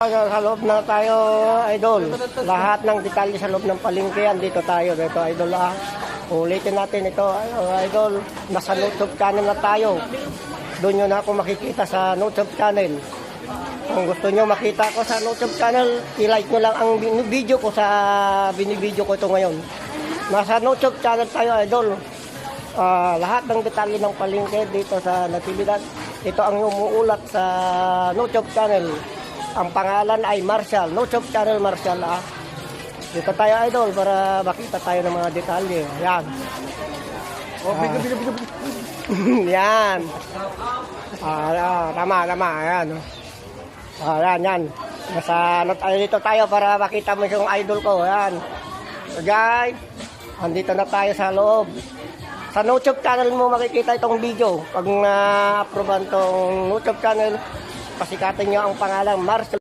Sa loob na tayo, idol. Lahat ng detalye sa loob ng palengke yan, dito tayo, dito, idol. Ulitin natin ito, idol. Nasa YouTube channel na tayo. Doon nyo na ako makikita sa YouTube channel. Kung gusto nyo makita ko sa YouTube channel, i-like nyo lang ang video ko sa binibideo ko ito ngayon. Nasa YouTube channel tayo, idol. Lahat ng detalye ng palengke dito sa Natividad. Ito ang umuulat sa YouTube channel. Ang pangalan ay Marshall. YouTube channel Marshall. Dito tayo, idol, para makita tayo ng mga detalye. Yan. Yan. Tama. Yan. Yan. Dito tayo para makita mo yung idol ko. Yan. So, guys, andito na tayo sa loob. Sa YouTube channel mo makikita itong video. Pag na-approvean itong YouTube channel, pasikatin nyo ang pangalang Marshall.